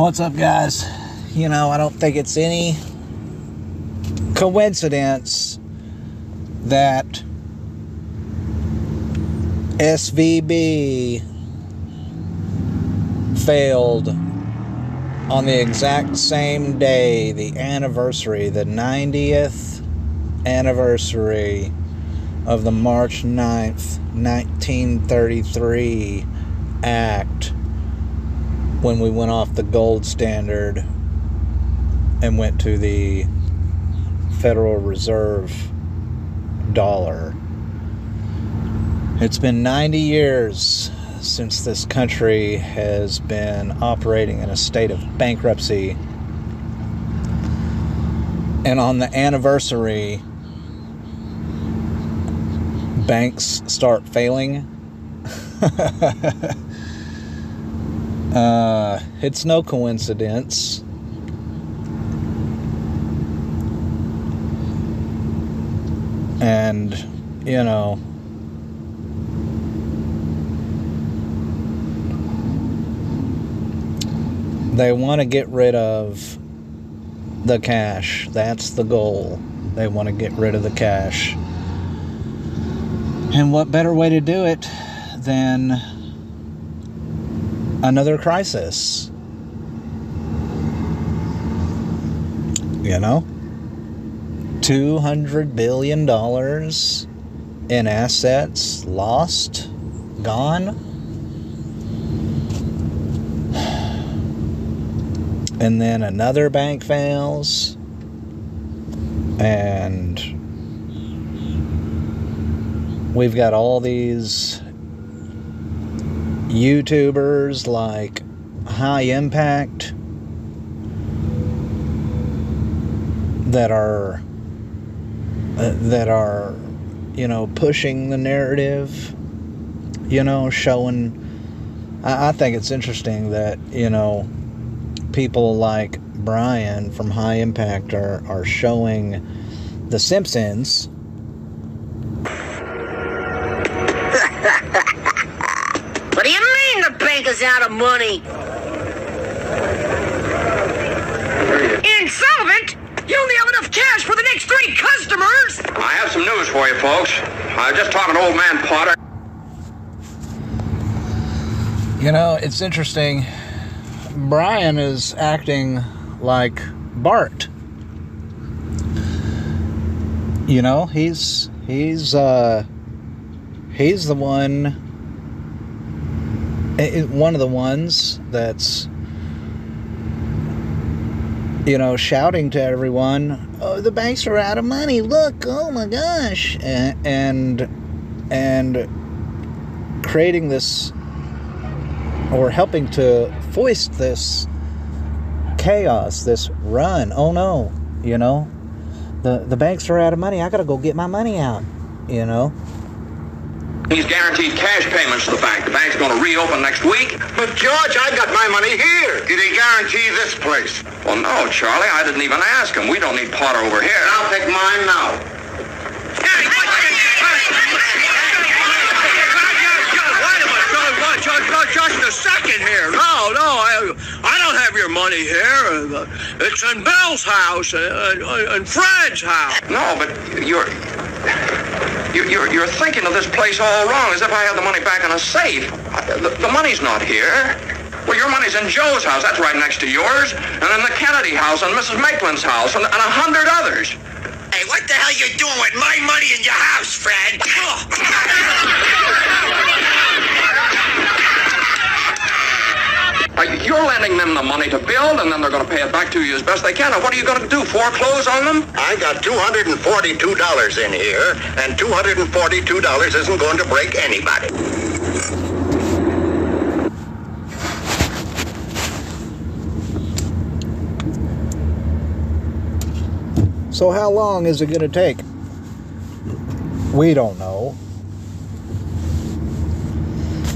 What's up, guys? I don't think it's any coincidence that SVB failed on the exact same day, the 90th anniversary of the March 9th, 1933 Act, when we went off the gold standard and went to the Federal Reserve dollar. It's been 90 years since this country has been operating in a state of bankruptcy. And on the anniversary, banks start failing. It's no coincidence. And, they want to get rid of the cash. That's the goal. They want to get rid of the cash. And what better way to do it than another crisis? $200 billion in assets lost, gone. And then another bank fails. And we've got all these YouTubers like High Impact that are pushing the narrative, showing. I think it's interesting that, people like Brian from High Impact are showing The Simpsons. What do you mean the bank is out of money? Insolvent? You only have enough cash for the next 3 customers! I have some news for you, folks. I was just talking to old man Potter. It's interesting. Brian is acting like Bart. He's the one of the ones that's shouting to everyone, "Oh, the banks are out of money. Look, oh my gosh." And creating this, or helping to foist this chaos, this run. Oh no, the banks are out of money. I gotta go get my money out, He's guaranteed cash payments to the bank. The bank's going to reopen next week. But George, I got my money here. Did he guarantee this place? Well, no, Charlie, I didn't even ask him. We don't need Potter over here. I'll take mine now. Just a second here. No, I don't have your money here. It's in Bill's house and Fred's house. No, but you're thinking of this place all wrong, as if I had the money back in a safe. The money's not here. Well, your money's in Joe's house. That's right next to yours. And in the Kennedy house, and Mrs. Maitland's house, and 100 others. Hey, what the hell you doing with my money in your house, Fred? You're lending them the money to build, and then they're going to pay it back to you as best they can. And what are you going to do, foreclose on them? I got $242 in here, and $242 isn't going to break anybody. So how long is it going to take? We don't know.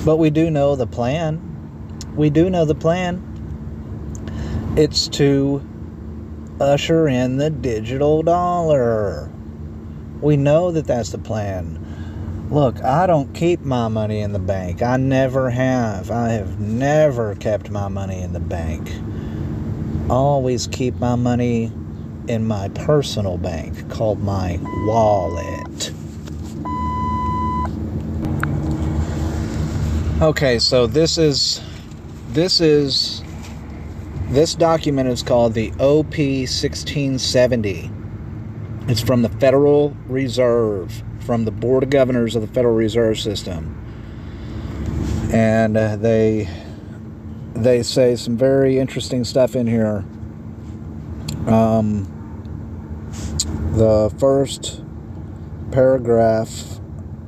But we do know the plan. It's to usher in the digital dollar. We know that that's the plan. Look, I don't keep my money in the bank. I never have. I have never kept my money in the bank. always keep my money in my personal bank called my wallet. Okay, so this document is called the OP 1670. It's from the Federal Reserve, from the Board of Governors of the Federal Reserve System. And they say some very interesting stuff in here. The first paragraph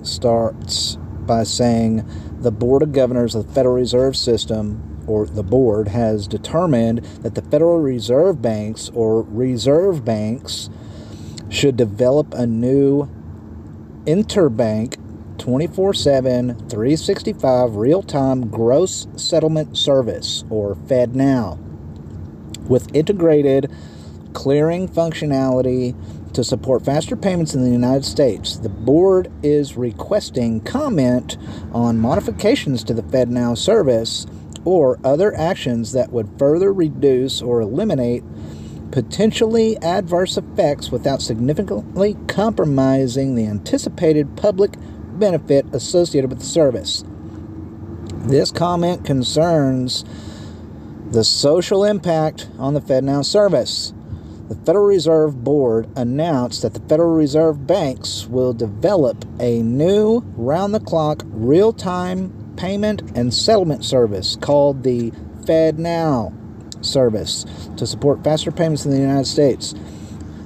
starts by saying, the Board of Governors of the Federal Reserve System, or the board, has determined that the Federal Reserve Banks, or reserve banks, should develop a new interbank 24/7, 365 real-time gross settlement service, or FedNow, with integrated clearing functionality to support faster payments in the United States. The board is requesting comment on modifications to the FedNow service or other actions that would further reduce or eliminate potentially adverse effects without significantly compromising the anticipated public benefit associated with the service. This comment concerns the social impact on the FedNow service. The Federal Reserve Board announced that the Federal Reserve Banks will develop a new round-the-clock real-time payment and settlement service called the FedNow service to support faster payments in the United States.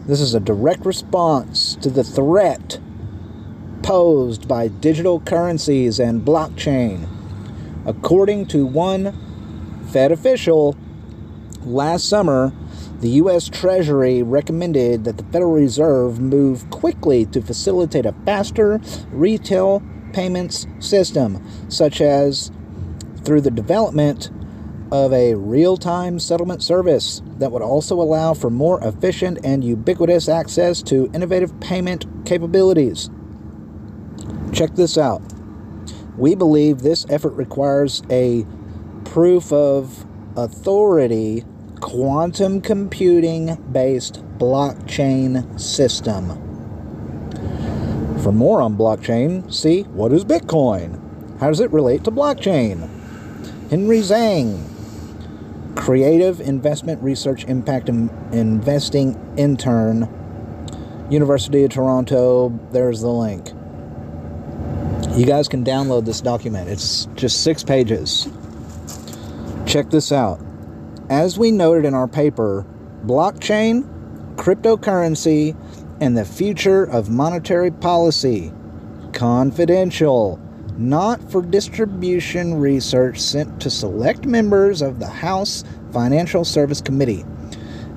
This is a direct response to the threat posed by digital currencies and blockchain. According to one Fed official, last summer, the U.S. Treasury recommended that the Federal Reserve move quickly to facilitate a faster retail payments system, such as through the development of a real-time settlement service that would also allow for more efficient and ubiquitous access to innovative payment capabilities. Check this out. We believe this effort requires a proof of authority quantum computing-based blockchain system. For more on blockchain, see, what is Bitcoin? How does it relate to blockchain? Henry Zhang, Creative Investment Research Impact Investing Intern, University of Toronto. There's the link. You guys can download this document. It's just 6 pages. Check this out. As we noted in our paper, blockchain, cryptocurrency, and the future of monetary policy. Confidential. Not for distribution research sent to select members of the House Financial Service Committee.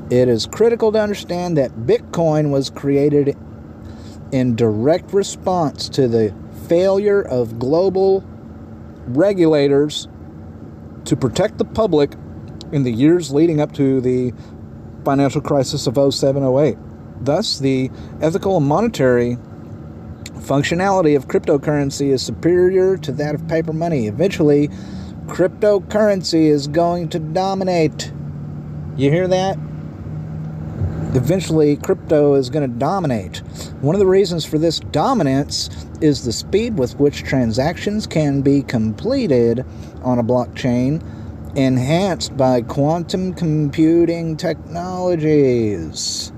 It is critical to understand that Bitcoin was created in direct response to the failure of global regulators to protect the public in the years leading up to the financial crisis of 07-08. Thus, the ethical and monetary functionality of cryptocurrency is superior to that of paper money. Eventually, cryptocurrency is going to dominate. You hear that? Eventually, crypto is going to dominate. One of the reasons for this dominance is the speed with which transactions can be completed on a blockchain, enhanced by quantum computing technologies.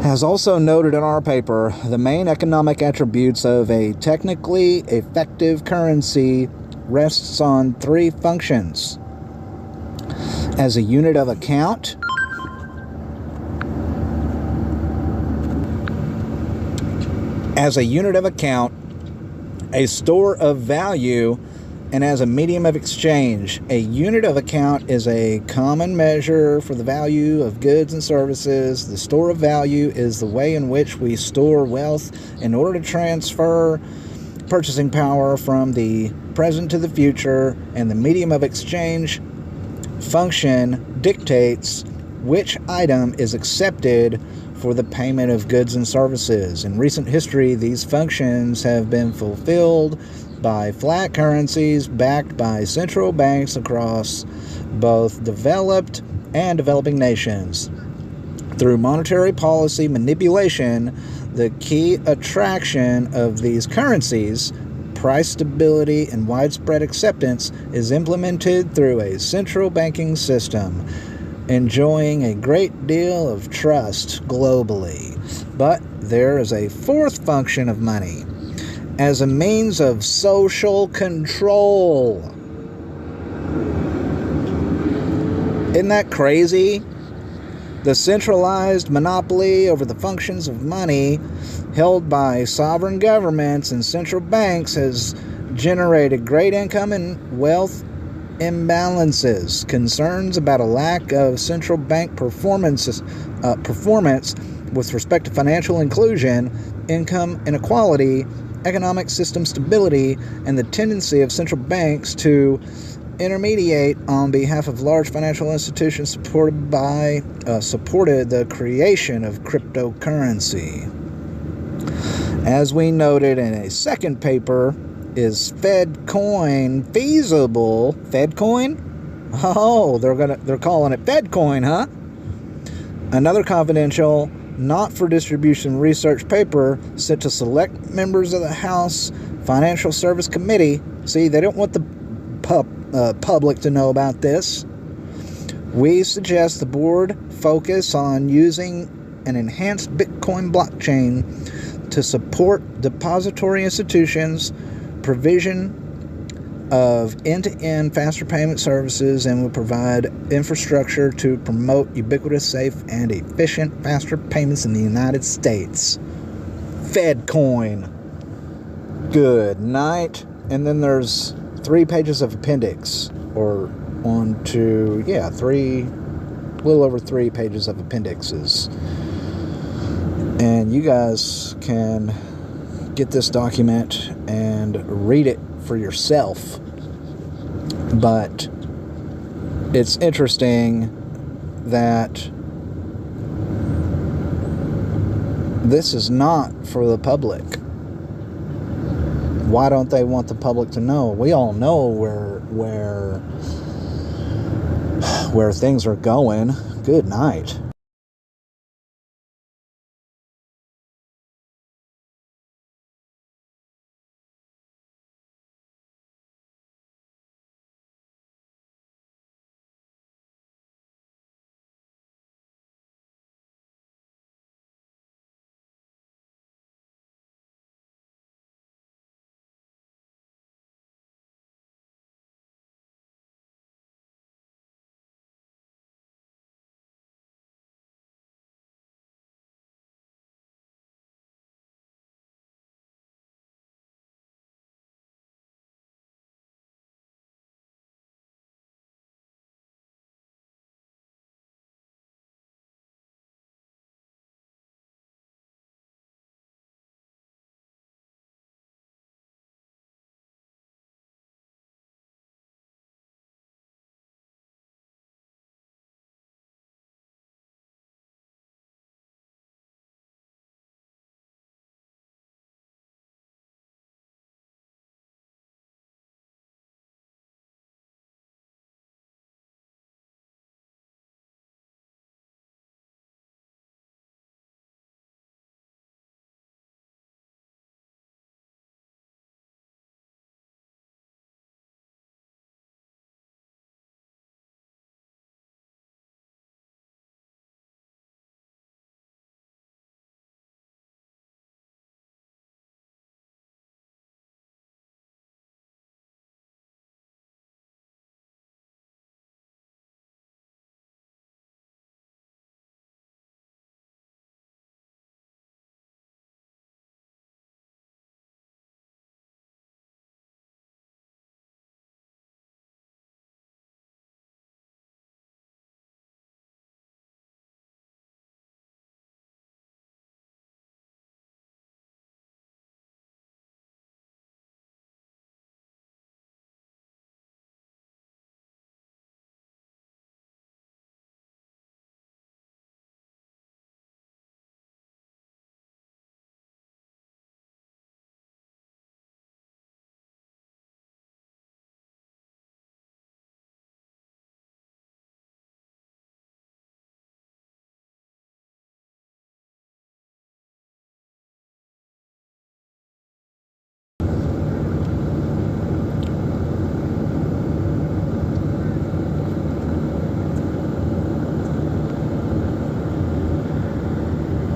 As also noted in our paper, the main economic attributes of a technically effective currency rests on 3 functions. As a unit of account, a store of value, and as a medium of exchange. A unit of account is a common measure for the value of goods and services. The store of value is the way in which we store wealth in order to transfer purchasing power from the present to the future, and the medium of exchange function dictates which item is accepted for the payment of goods and services. In recent history, these functions have been fulfilled by flat currencies backed by central banks across both developed and developing nations. Through monetary policy manipulation, the key attraction of these currencies, price stability and widespread acceptance, is implemented through a central banking system, enjoying a great deal of trust globally. But there is a fourth function of money, as a means of social control. Isn't that crazy? The centralized monopoly over the functions of money held by sovereign governments and central banks has generated great income and wealth imbalances. Concerns about a lack of central bank performance with respect to financial inclusion, income inequality, economic system stability, and the tendency of central banks to intermediate on behalf of large financial institutions supported the creation of cryptocurrency. As we noted in a second paper, is FedCoin feasible? FedCoin? Oh, they're calling it FedCoin, huh? Another confidential, not for distribution research paper sent to select members of the House Financial Service Committee. See, they don't want the public to know about this. We suggest the board focus on using an enhanced Bitcoin blockchain to support depository institutions, provision of end-to-end faster payment services, and will provide infrastructure to promote ubiquitous, safe, and efficient faster payments in the United States. FedCoin. Good night. And then there's 3 pages of appendix, or little over 3 pages of appendixes. And you guys can get this document and read it for yourself. But it's interesting that this is not for the public. Why don't they want the public to know? We all know where things are going. Good night.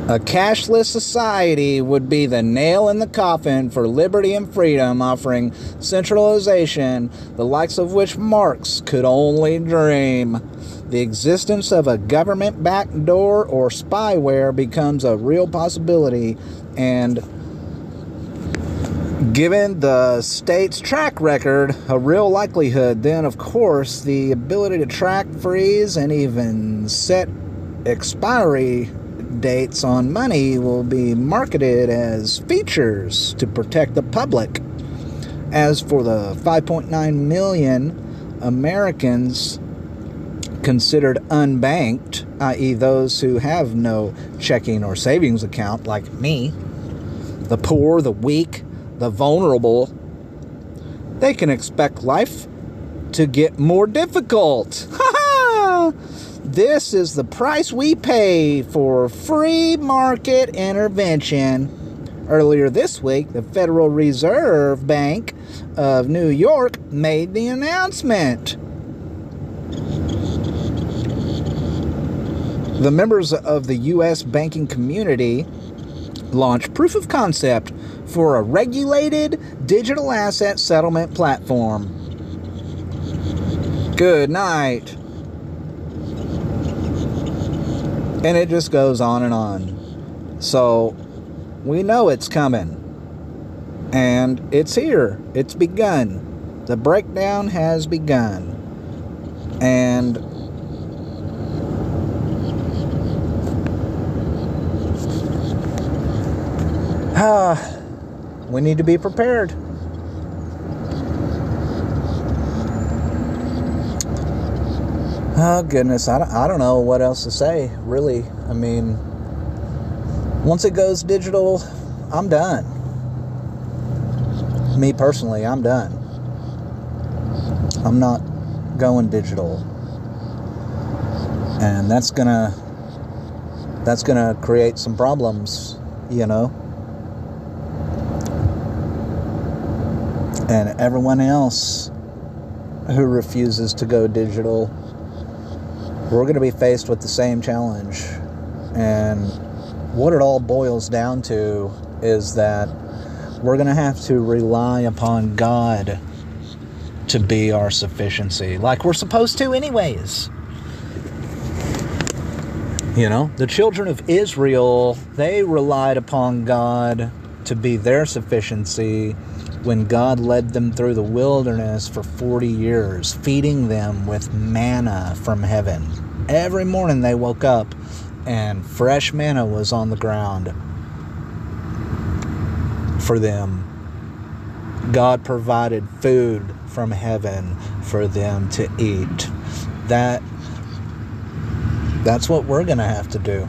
A cashless society would be the nail in the coffin for liberty and freedom, offering centralization, the likes of which Marx could only dream. The existence of a government backdoor or spyware becomes a real possibility, and given the state's track record, a real likelihood. Then, of course, the ability to track, freeze, and even set expiry dates on money will be marketed as features to protect the public. As for the 5.9 million Americans considered unbanked, i.e. those who have no checking or savings account like me, the poor, the weak, the vulnerable, they can expect life to get more difficult. This is the price we pay for free market intervention. Earlier this week, the Federal Reserve Bank of New York made the announcement. The members of the U.S. banking community launched proof of concept for a regulated digital asset settlement platform. Good night. And it just goes on and on. So we know it's coming. And it's here. It's begun. The breakdown has begun. And we need to be prepared. Oh, goodness. I don't know what else to say, really. I mean, once it goes digital, I'm done. Me personally, I'm done. I'm not going digital. And that's gonna create some problems, you know. And everyone else who refuses to go digital, we're going to be faced with the same challenge. And what it all boils down to is that we're going to have to rely upon God to be our sufficiency, like we're supposed to anyways. You know, the children of Israel, they relied upon God to be their sufficiency when God led them through the wilderness for 40 years, feeding them with manna from heaven. Every morning they woke up and fresh manna was on the ground for them. God provided food from heaven for them to eat. That's what we're going to have to do.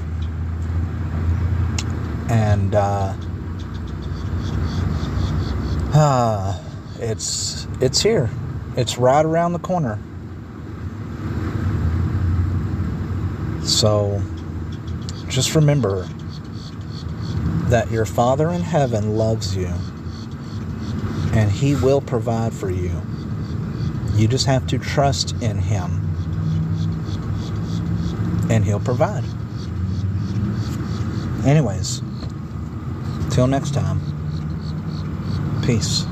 And it's here. It's right around the corner. So just remember that your Father in heaven loves you, and He will provide for you. You just have to trust in Him, and He'll provide. Anyways, till next time. Peace.